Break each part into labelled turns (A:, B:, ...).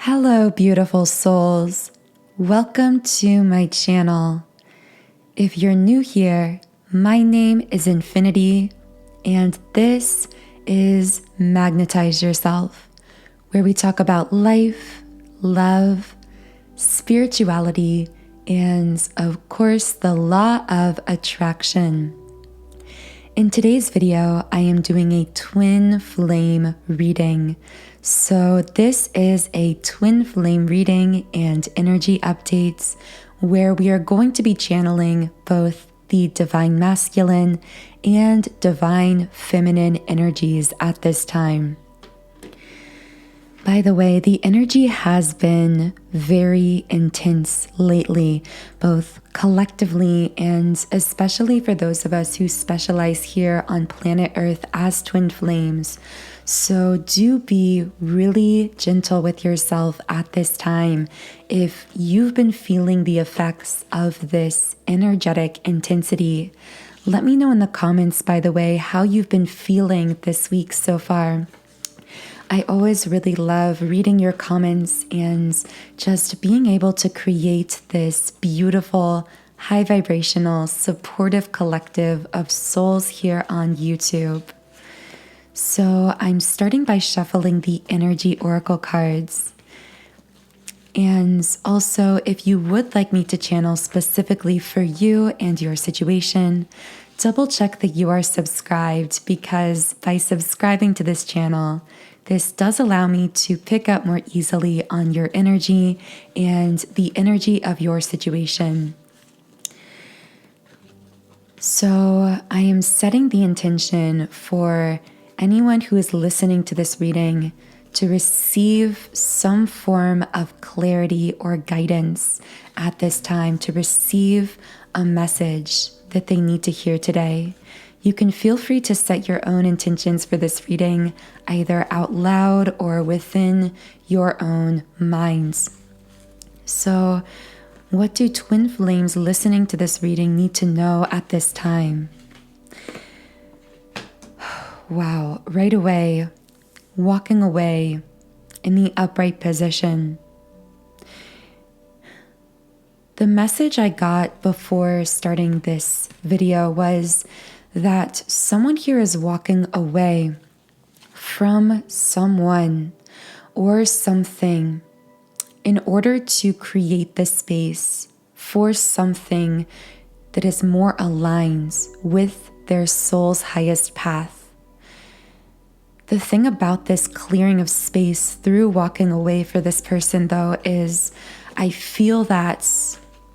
A: Hello, beautiful souls. Welcome to my channel. If you're new here, my name is Infinity, and this is Magnetize Yourself, where we talk about life, love, spirituality, and of course, the law of attraction. In today's video, I am doing a twin flame reading. So this is a twin flame reading and energy updates where we are going to be channeling both the divine masculine and divine feminine energies at this time. By the way, the energy has been very intense lately, both collectively and especially for those of us who specialize here on planet Earth as twin flames. So do be really gentle with yourself at this time. If you've been feeling the effects of this energetic intensity, let me know in the comments, by the way, how you've been feeling this week so far. I always really love reading your comments and just being able to create this beautiful, high vibrational, supportive collective of souls here on YouTube. So I'm starting by shuffling the energy oracle cards. And also, if you would like me to channel specifically for you and your situation, double check that you are subscribed, because by subscribing to this channel, this does allow me to pick up more easily on your energy and the energy of your situation. So I am setting the intention for anyone who is listening to this reading to receive some form of clarity or guidance at this time, to receive a message that they need to hear today. You can feel free to set your own intentions for this reading, either out loud or within your own minds. So, what do twin flames listening to this reading need to know at this time? Wow, right away, walking away in the upright position. The message I got before starting this video was that someone here is walking away from someone or something in order to create the space for something that is more aligned with their soul's highest path. The thing about this clearing of space through walking away for this person, though, is I feel that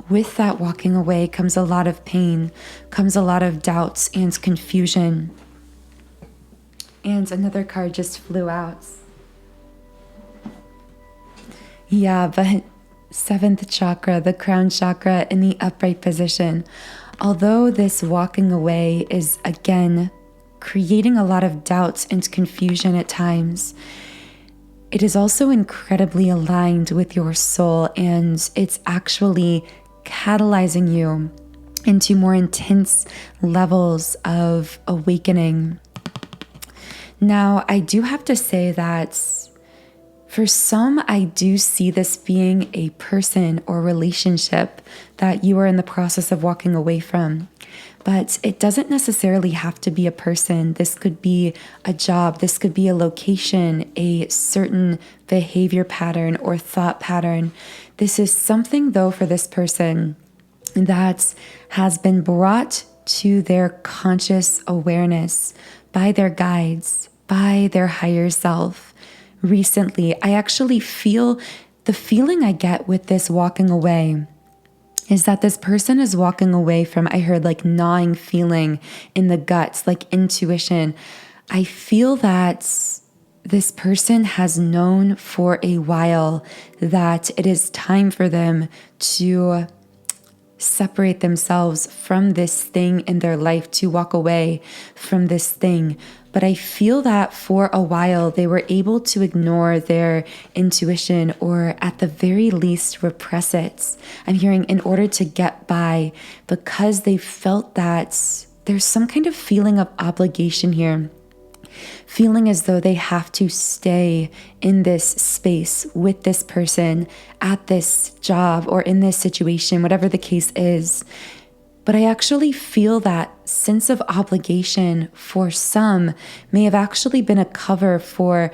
A: with that walking away comes a lot of pain, comes a lot of doubts and confusion. And another card just flew out. Yeah, but 7th chakra, the crown chakra in the upright position. Although this walking away is, again, creating a lot of doubts and confusion at times, it is also incredibly aligned with your soul, and it's actually catalyzing you into more intense levels of awakening. Now, I do have to say that for some, I do see this being a person or relationship that you are in the process of walking away from. But it doesn't necessarily have to be a person. This could be a job. This could be a location, a certain behavior pattern or thought pattern. This is something, though, for this person that has been brought to their conscious awareness by their guides, by their higher self. Recently, I actually feel the feeling I get with this walking away is that this person is walking away from, I heard like gnawing feeling in the guts, like intuition. I feel that this person has known for a while that it is time for them to separate themselves from this thing in their life, to walk away from this thing. But I feel that for a while they were able to ignore their intuition, or at the very least repress it. I'm hearing in order to get by, because they felt that there's some kind of feeling of obligation here. feeling as though they have to stay in this space with this person at this job or in this situation, whatever the case is. But I actually feel that sense of obligation for some may have actually been a cover for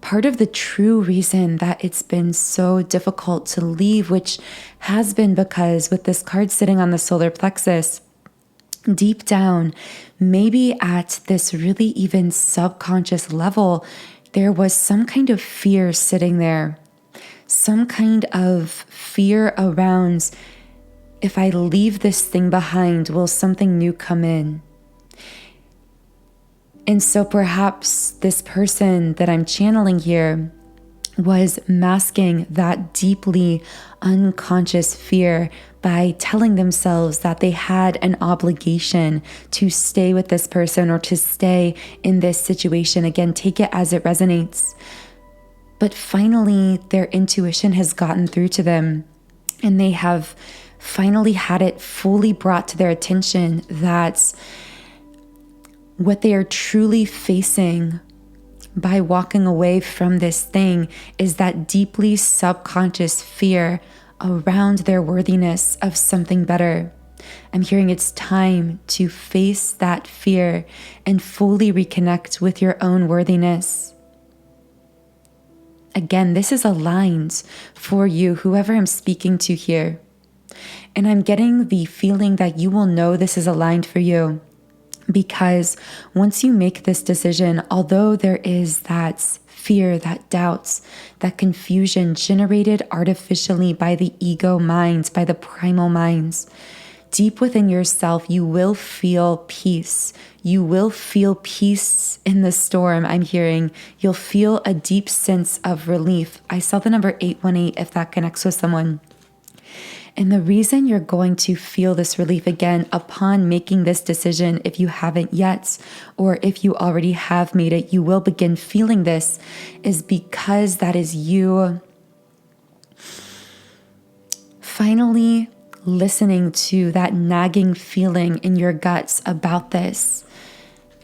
A: part of the true reason that it's been so difficult to leave, which has been because with this card sitting on the solar plexus, deep down, maybe at this really even subconscious level, there was some kind of fear sitting there, some kind of fear around, if I leave this thing behind, will something new come in? And so perhaps this person that I'm channeling here was masking that deeply unconscious fear by telling themselves that they had an obligation to stay with this person or to stay in this situation. Again, take it as it resonates. But finally, their intuition has gotten through to them, and they have finally had it fully brought to their attention that what they are truly facing by walking away from this thing is that deeply subconscious fear around their worthiness of something better. I'm hearing it's time to face that fear and fully reconnect with your own worthiness. Again, this is aligned for you, whoever I'm speaking to here. And I'm getting the feeling that you will know this is aligned for you. Because once you make this decision, although there is that fear, that doubts, that confusion generated artificially by the ego minds, by the primal minds, deep within yourself, you will feel peace. You will feel peace in the storm, I'm hearing. You'll feel a deep sense of relief. I saw the number 818 if that connects with someone. And the reason you're going to feel this relief again upon making this decision, if you haven't yet, or if you already have made it, you will begin feeling this, is because that is you finally listening to that nagging feeling in your guts about this.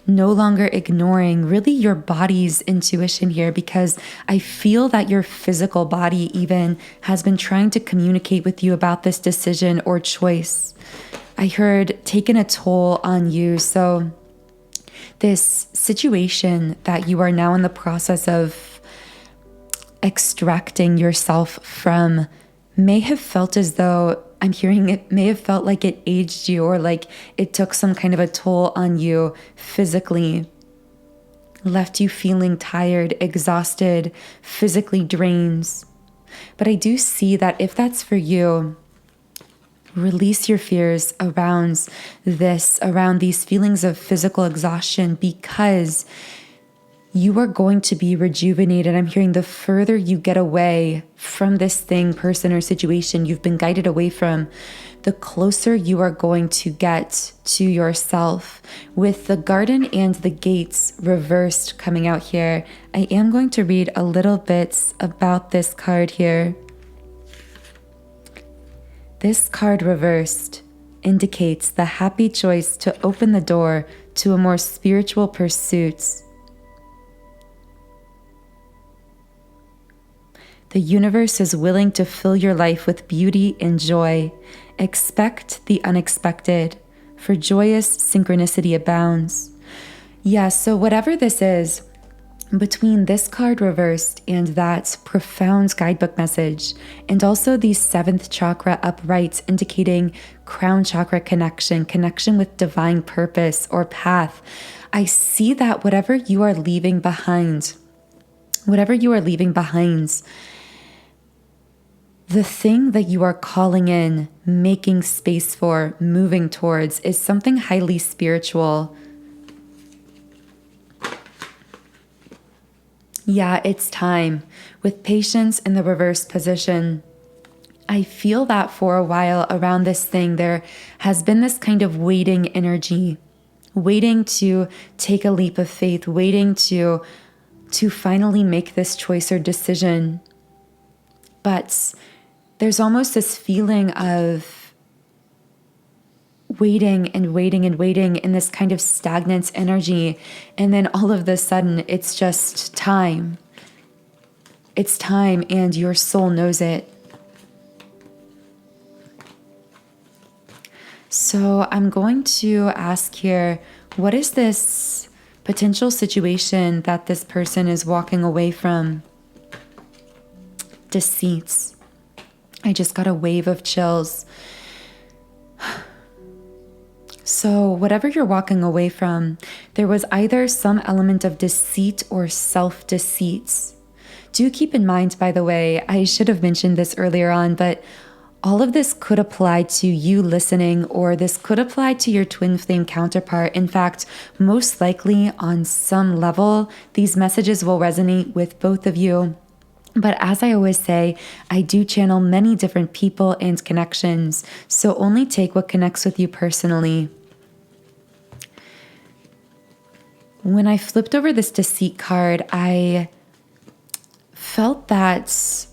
A: No longer ignoring really your body's intuition here, because I feel that your physical body even has been trying to communicate with you about this decision or choice. I heard taken a toll on you. So this situation that you are now in the process of extracting yourself from may have felt as though, I'm hearing it may have felt like it aged you, or like it took some kind of a toll on you physically, left you feeling tired, exhausted, physically drained. But I do see that if that's for you, release your fears around this, around these feelings of physical exhaustion, because you are going to be rejuvenated. I'm hearing the further you get away from this thing, person, or situation you've been guided away from, the closer you are going to get to yourself. With the garden and the gates reversed coming out here, I am going to read a little bit about this card here. This card reversed indicates the happy choice to open the door to a more spiritual pursuit. The universe is willing to fill your life with beauty and joy. Expect the unexpected, for joyous synchronicity abounds. Yeah, so whatever this is, between this card reversed and that profound guidebook message, and also the 7th chakra upright indicating crown chakra connection with divine purpose or path, I see that whatever you are leaving behind, the thing that you are calling in, making space for, moving towards, is something highly spiritual. Yeah, it's time. With patience in the reverse position, I feel that for a while around this thing, there has been this kind of waiting energy, waiting to take a leap of faith, waiting to finally make this choice or decision. But there's almost this feeling of waiting and waiting and waiting in this kind of stagnant energy. And then all of a sudden, it's just time. It's time, and your soul knows it. So I'm going to ask here, what is this potential situation that this person is walking away from? Deceits. I just got a wave of chills. So whatever you're walking away from, there was either some element of deceit or self-deceit. Do keep in mind, by the way, I should have mentioned this earlier on, but all of this could apply to you listening, or this could apply to your twin flame counterpart. In fact, most likely on some level, these messages will resonate with both of you. But as I always say, I do channel many different people and connections, so only take what connects with you personally. When I flipped over this deceit card, I felt that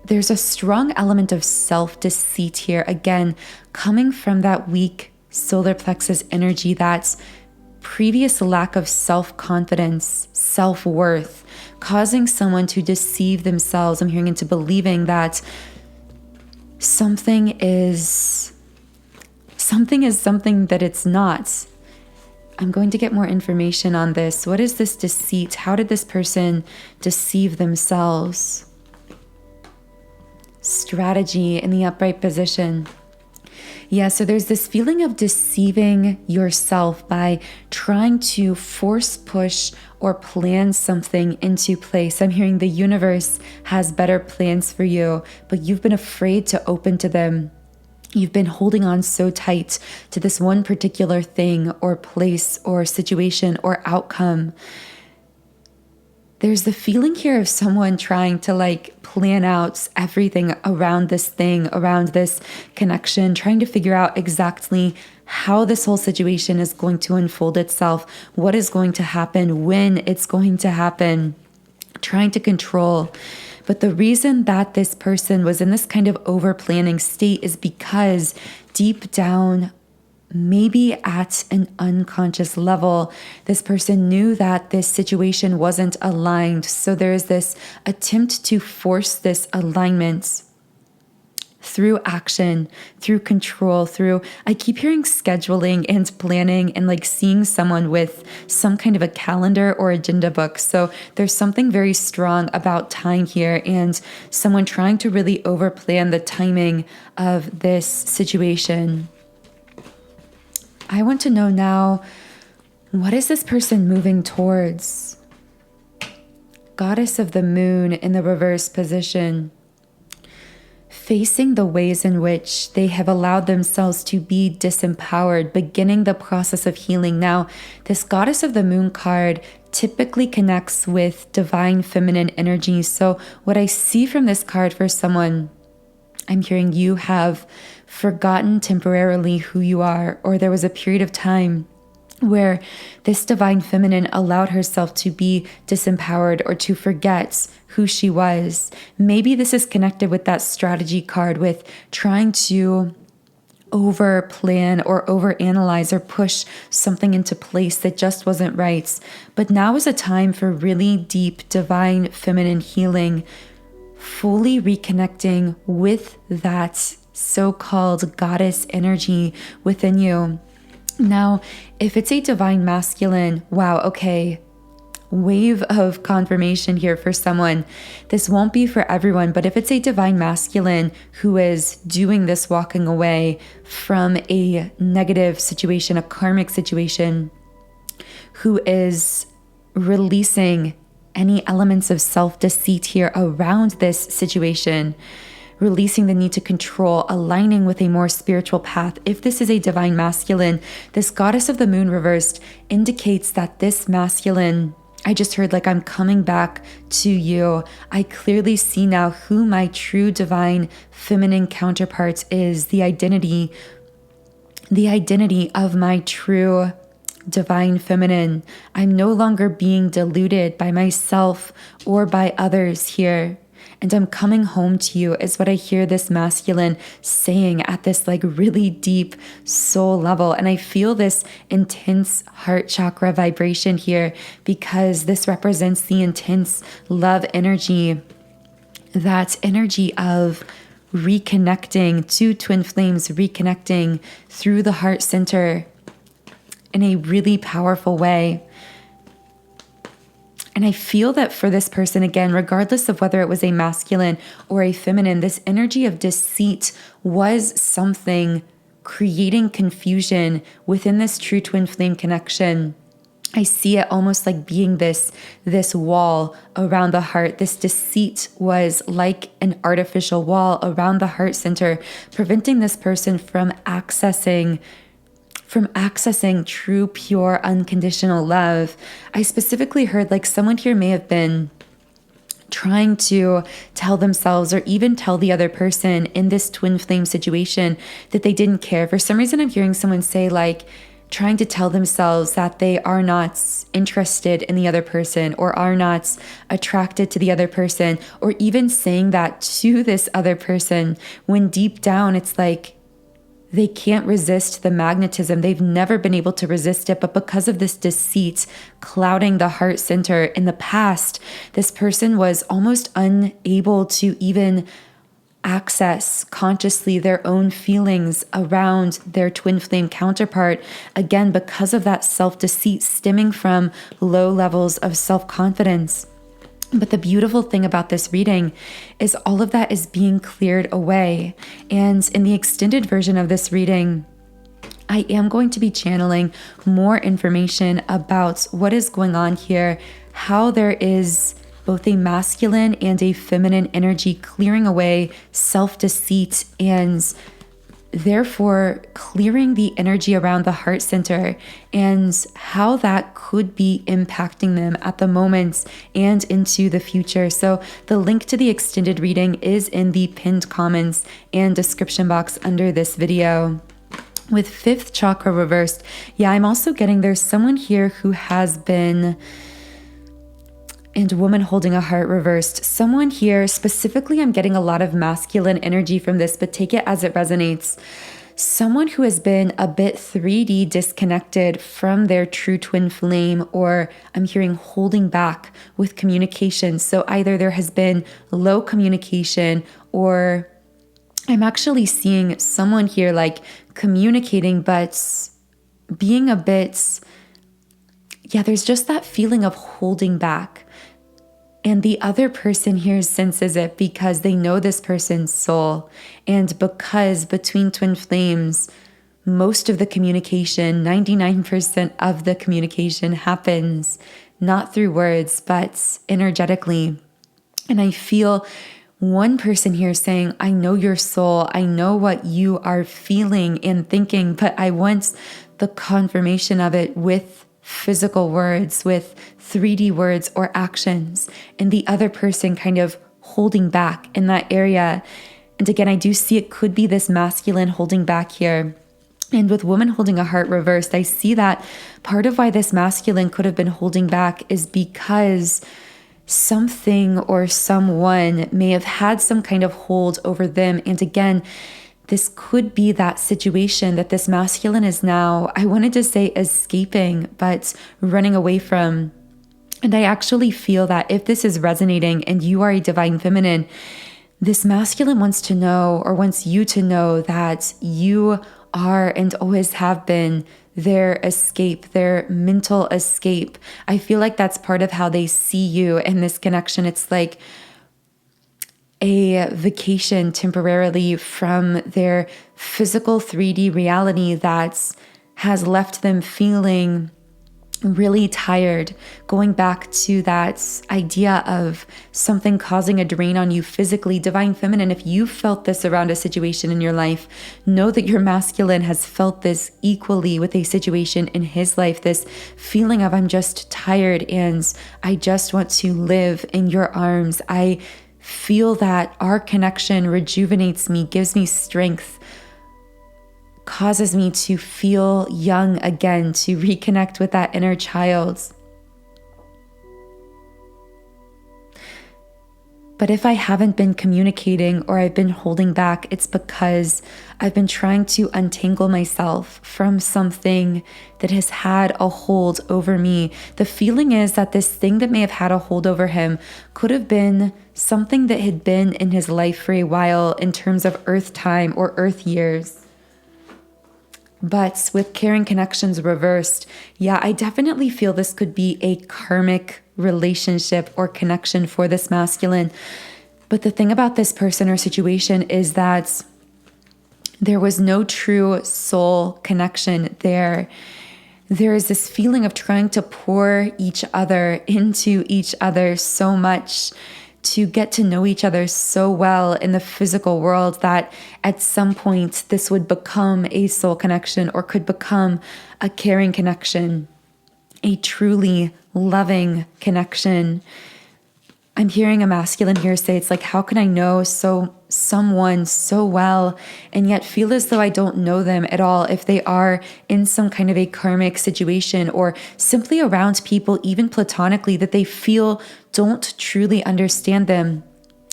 A: there's a strong element of self-deceit here. Again, coming from that weak solar plexus energy, that previous lack of self-confidence, self-worth, causing someone to deceive themselves. I'm hearing into believing that something is something that it's not. I'm going to get more information on this. What is this deceit? How did this person deceive themselves? Strategy in the upright position. Yeah, so there's this feeling of deceiving yourself by trying to force push or plan something into place. I'm hearing the universe has better plans for you, but you've been afraid to open to them. You've been holding on so tight to this one particular thing or place or situation or outcome. There's the feeling here of someone trying to plan out everything around this thing, around this connection, trying to figure out exactly how this whole situation is going to unfold itself, what is going to happen, when it's going to happen, trying to control. But the reason that this person was in this kind of over-planning state is because deep down, maybe at an unconscious level, this person knew that this situation wasn't aligned. So there is this attempt to force this alignment through action, through control, I keep hearing scheduling and planning and seeing someone with some kind of a calendar or agenda book. So there's something very strong about time here and someone trying to really overplan the timing of this situation. I want to know now, what is this person moving towards? Goddess of the moon in the reverse position. Facing the ways in which they have allowed themselves to be disempowered, beginning the process of healing. Now, this Goddess of the Moon card typically connects with divine feminine energy. So what I see from this card for someone, I'm hearing you have forgotten temporarily who you are, or there was a period of time where this divine feminine allowed herself to be disempowered or to forget who she was. Maybe this is connected with that strategy card, with trying to over plan or over analyze or push something into place that just wasn't right. But now is a time for really deep divine feminine healing, fully reconnecting with that so-called goddess energy within you. Now, if it's a divine masculine, wow, okay, wave of confirmation here for someone. This won't be for everyone, but if it's a divine masculine who is doing this walking away from a negative situation, a karmic situation, who is releasing any elements of self-deceit here around this situation, releasing the need to control, aligning with a more spiritual path. If this is a divine masculine, this Goddess of the Moon reversed indicates that this masculine, I just heard I'm coming back to you. I clearly see now who my true divine feminine counterpart is, the identity of my true divine feminine. I'm no longer being deluded by myself or by others here. and I'm coming home to you, is what I hear this masculine saying at this like really deep soul level. And I feel this intense heart chakra vibration here because this represents the intense love energy, that energy of reconnecting, two twin flames reconnecting through the heart center in a really powerful way. And I feel that for this person, again, regardless of whether it was a masculine or a feminine, this energy of deceit was something creating confusion within this true twin flame connection. I see it almost like being this wall around the heart. This deceit was like an artificial wall around the heart center, preventing this person from accessing true, pure, unconditional love. I specifically heard like someone here may have been trying to tell themselves or even tell the other person in this twin flame situation that they didn't care. For some reason, I'm hearing someone say like, trying to tell themselves that they are not interested in the other person or are not attracted to the other person, or even saying that to this other person when deep down it's like they can't resist the magnetism. They've never been able to resist it, but because of this deceit clouding the heart center in the past, this person was almost unable to even access consciously their own feelings around their twin flame counterpart, again, because of that self-deceit stemming from low levels of self-confidence. But the beautiful thing about this reading is all of that is being cleared away. And in the extended version of this reading, I am going to be channeling more information about what is going on here, how there is both a masculine and a feminine energy clearing away self-deceit and therefore clearing the energy around the heart center, and how that could be impacting them at the moment and into the future. So the link to the extended reading is in the pinned comments and description box under this video. With fifth chakra reversed, I'm also getting there's someone here who has been, and woman holding a heart reversed. Someone here, specifically, I'm getting a lot of masculine energy from this, but take it as it resonates. Someone who has been a bit 3D disconnected from their true twin flame, or I'm hearing holding back with communication. So either there has been low communication, or I'm actually seeing someone here like communicating, but being a bit, there's just that feeling of holding back. And the other person here senses it because they know this person's soul. And because between twin flames, most of the communication, 99% of the communication happens not through words, but energetically. And I feel one person here saying, I know your soul, I know what you are feeling and thinking, but I want the confirmation of it with physical words, with 3D words or actions, and the other person kind of holding back in that area. And again, I do see it could be this masculine holding back here. And with woman holding a heart reversed, I see that part of why this masculine could have been holding back is because something or someone may have had some kind of hold over them. And again, this could be that situation that this masculine is now, I wanted to say escaping, but running away from. And I actually feel that if this is resonating and you are a divine feminine, this masculine wants to know, or wants you to know, that you are and always have been their escape, their mental escape. I feel like that's part of how they see you in this connection. It's like a vacation temporarily from their physical 3D reality that has left them feeling really tired, going back to that idea of something causing a drain on you physically. Divine feminine, if you felt this around a situation in your life, know that your masculine has felt this equally with a situation in his life, this feeling of, I'm just tired and I just want to live in your arms. I feel that our connection rejuvenates me, gives me strength, causes me to feel young again, to reconnect with that inner child. But if I haven't been communicating or I've been holding back, it's because I've been trying to untangle myself from something that has had a hold over me. The feeling is that this thing that may have had a hold over him could have been something that had been in his life for a while in terms of earth time or earth years. But with caring connections reversed, yeah, I definitely feel this could be a karmic relationship or connection for this masculine. But the thing about this person or situation is that there was no true soul connection there. There is this feeling of trying to pour each other into each other so much, to get to know each other so well in the physical world, that at some point this would become a soul connection or could become a caring connection, a truly loving connection. I'm hearing a masculine here say, it's like, how can I know someone so well and yet feel as though I don't know them at all if they are in some kind of a karmic situation or simply around people, even platonically, that they feel don't truly understand them.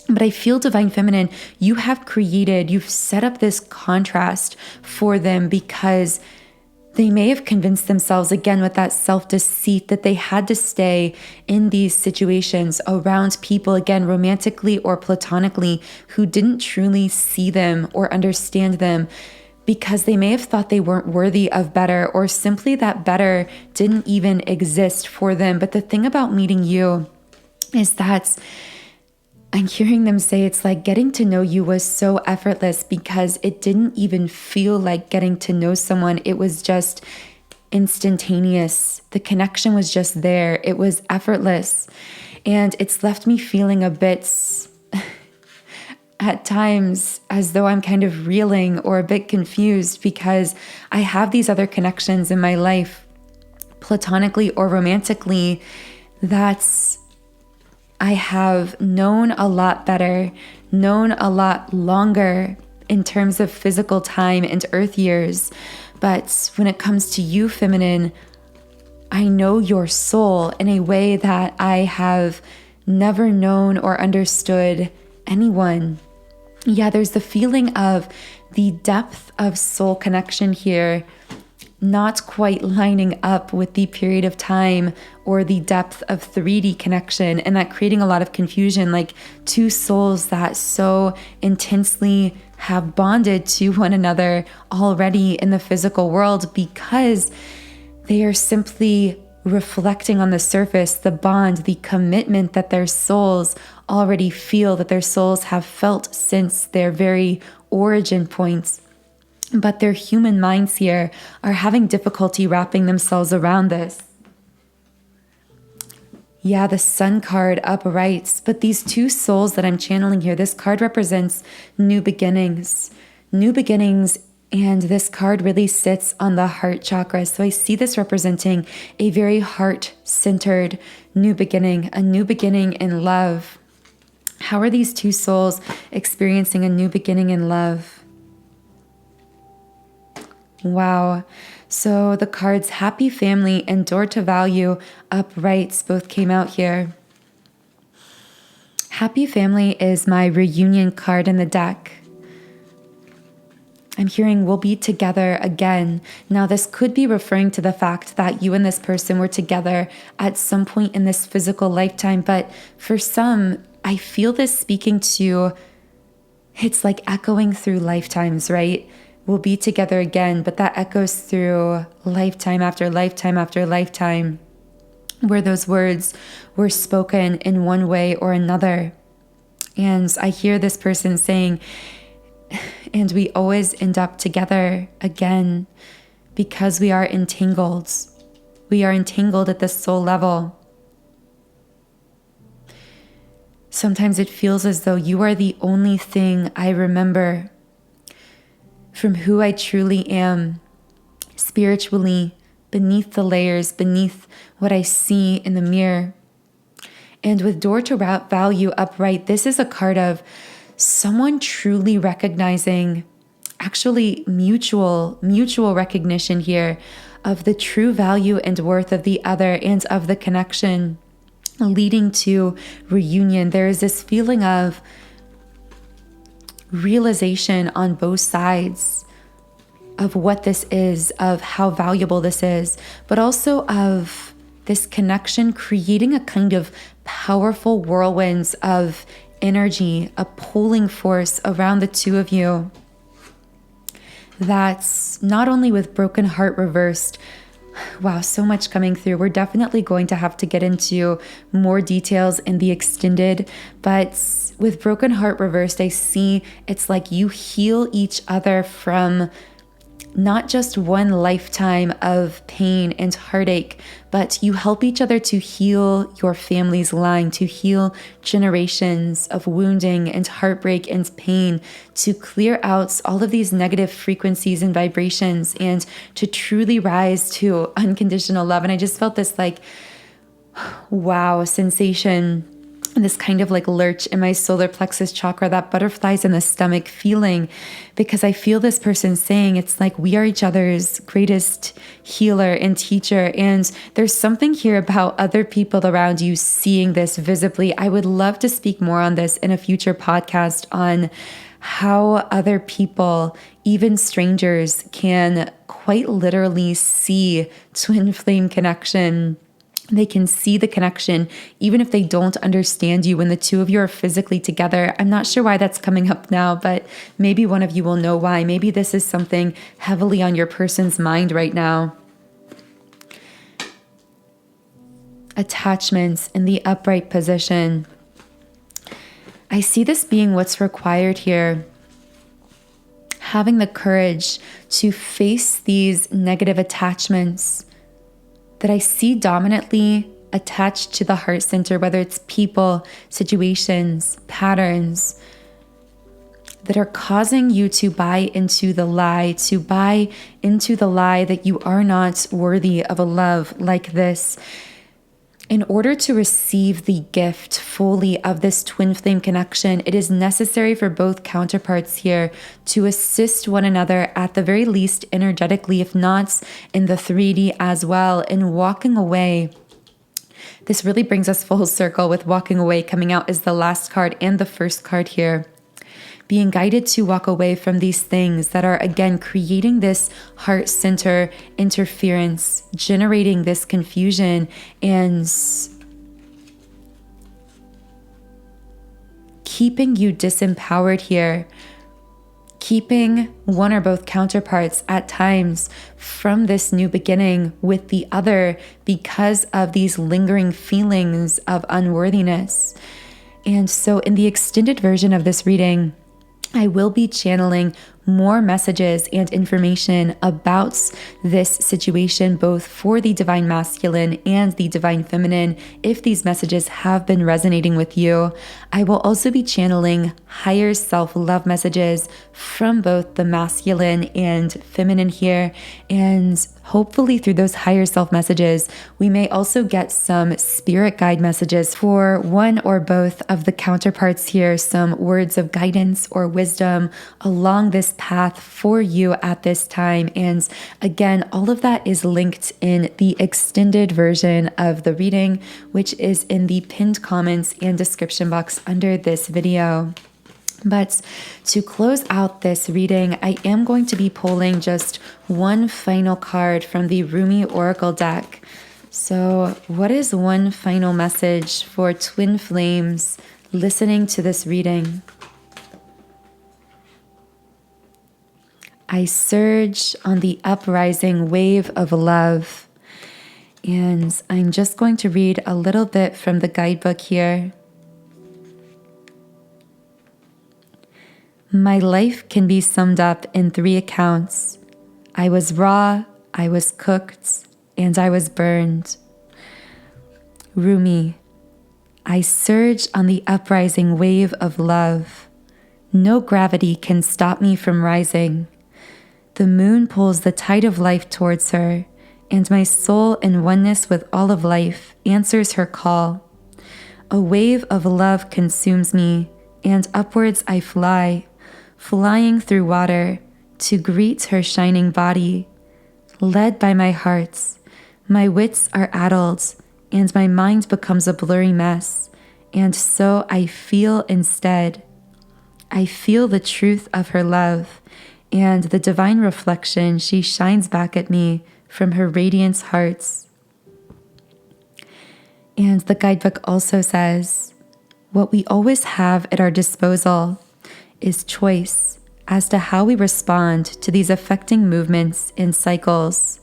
A: But I feel, Divine Feminine, you've set up this contrast for them because they may have convinced themselves, again, with that self-deceit, that they had to stay in these situations around people, again, romantically or platonically, who didn't truly see them or understand them, because they may have thought they weren't worthy of better, or simply that better didn't even exist for them. But the thing about meeting you is that I'm hearing them say it's like getting to know you was so effortless because it didn't even feel like getting to know someone. It was just instantaneous. The connection was just there. It was effortless. And it's left me feeling a bit at times as though I'm kind of reeling or a bit confused, because I have these other connections in my life, platonically or romantically, that's I have known a lot better, known a lot longer in terms of physical time and earth years. But when it comes to you, feminine, I know your soul in a way that I have never known or understood anyone. Yeah, there's the feeling of the depth of soul connection here not quite lining up with the period of time or the depth of 3D connection, and that creating a lot of confusion, like two souls that so intensely have bonded to one another already in the physical world because they are simply reflecting on the surface the bond, the commitment that their souls already feel, that their souls have felt since their very origin points. But their human minds here are having difficulty wrapping themselves around this. Yeah, the Sun card uprights, but these two souls that I'm channeling here, this card represents new beginnings. New beginnings, and this card really sits on the heart chakra. So I see this representing a very heart-centered new beginning, a new beginning in love. How are these two souls experiencing a new beginning in love? Wow. So the cards Happy Family and Door to Value uprights both came out here. Happy Family is my reunion card in the deck. I'm hearing we'll be together again. Now, this could be referring to the fact that you and this person were together at some point in this physical lifetime. But for some, I feel this speaking to, it's like echoing through lifetimes, right? We'll be together again, but that echoes through lifetime after lifetime after lifetime, where those words were spoken in one way or another. And I hear this person saying, and we always end up together again because we are entangled. We are entangled at the soul level. Sometimes it feels as though you are the only thing I remember from who I truly am, spiritually, beneath the layers, beneath what I see in the mirror. And with Door to Value upright, this is a card of someone truly recognizing, actually mutual recognition here of the true value and worth of the other and of the connection. leading to reunion. There is this feeling of realization on both sides of what this is, of how valuable this is, but also of this connection creating a kind of powerful whirlwinds of energy, a pulling force around the two of you. That's not only with broken heart reversed. Wow, so much coming through. We're definitely going to have to get into more details in the extended, but with broken heart reversed, I see it's like you heal each other from not just one lifetime of pain and heartache, but you help each other to heal your family's line, to heal generations of wounding and heartbreak and pain, to clear out all of these negative frequencies and vibrations, and to truly rise to unconditional love. And I just felt this like, wow, sensation, this kind of like lurch in my solar plexus chakra, that butterflies in the stomach feeling, because I feel this person saying it's like we are each other's greatest healer and teacher. And there's something here about other people around you seeing this visibly. I would love to speak more on this in a future podcast on how other people, even strangers, can quite literally see twin flame connection. They can see the connection, even if they don't understand you when the two of you are physically together. I'm not sure why that's coming up now, but maybe one of you will know why. Maybe this is something heavily on your person's mind right now. Attachments in the upright position. I see this being what's required here. Having the courage to face these negative attachments that I see dominantly attached to the heart center, whether it's people, situations, patterns that are causing you to buy into the lie, that you are not worthy of a love like this. In order to receive the gift fully of this twin flame connection, it is necessary for both counterparts here to assist one another, at the very least energetically, if not in the 3D as well, in walking away. This really brings us full circle with walking away coming out as the last card and the first card here. Being guided to walk away from these things that are, again, creating this heart center interference, generating this confusion, and keeping you disempowered here, keeping one or both counterparts at times from this new beginning with the other because of these lingering feelings of unworthiness. And so in the extended version of this reading, I will be channeling more messages and information about this situation, both for the divine masculine and the divine feminine. If these messages have been resonating with you, I will also be channeling higher self-love messages from both the masculine and feminine here. And hopefully through those higher self messages, we may also get some spirit guide messages for one or both of the counterparts here, some words of guidance or wisdom along this path for you at this time. And again, all of that is linked in the extended version of the reading, which is in the pinned comments and description box under this video. But to close out this reading, I am going to be pulling just one final card from the Rumi Oracle deck. So what is one final message for twin flames listening to this reading? I surge on the uprising wave of love. And I'm just going to read a little bit from the guidebook here. My life can be summed up in 3 accounts. I was raw, I was cooked, and I was burned. Rumi, I surge on the uprising wave of love. No gravity can stop me from rising. The moon pulls the tide of life towards her, and my soul in oneness with all of life answers her call. A wave of love consumes me, and upwards I fly, flying through water to greet her shining body. Led by my heart, my wits are addled, and my mind becomes a blurry mess. And so I feel instead. I feel the truth of her love and the divine reflection she shines back at me from her radiance hearts. And the guidebook also says, what we always have at our disposal is choice as to how we respond to these affecting movements and cycles.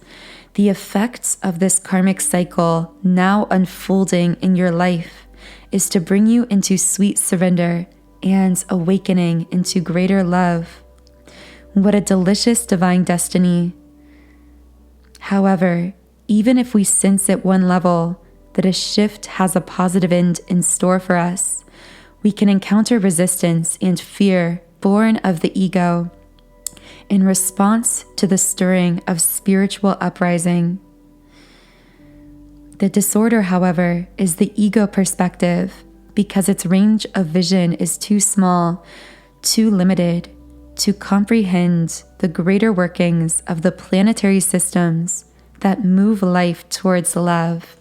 A: The effects of this karmic cycle now unfolding in your life is to bring you into sweet surrender and awakening into greater love. What a delicious divine destiny. However, even if we sense at one level that a shift has a positive end in store for us, we can encounter resistance and fear born of the ego in response to the stirring of spiritual uprising. The disorder, however, is the ego perspective, because its range of vision is too small, too limited to comprehend the greater workings of the planetary systems that move life towards love.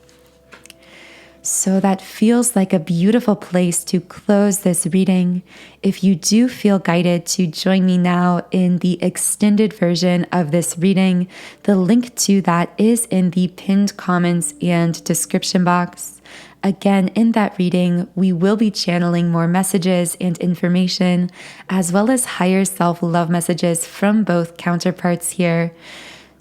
A: So that feels like a beautiful place to close this reading. If you do feel guided to join me now in the extended version of this reading, the link to that is in the pinned comments and description box. Again, in that reading, we will be channeling more messages and information, as well as higher self-love messages from both counterparts here.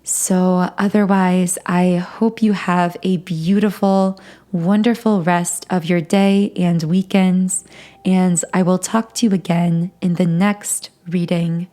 A: So otherwise, I hope you have a beautiful, wonderful rest of your day and weekends, and I will talk to you again in the next reading.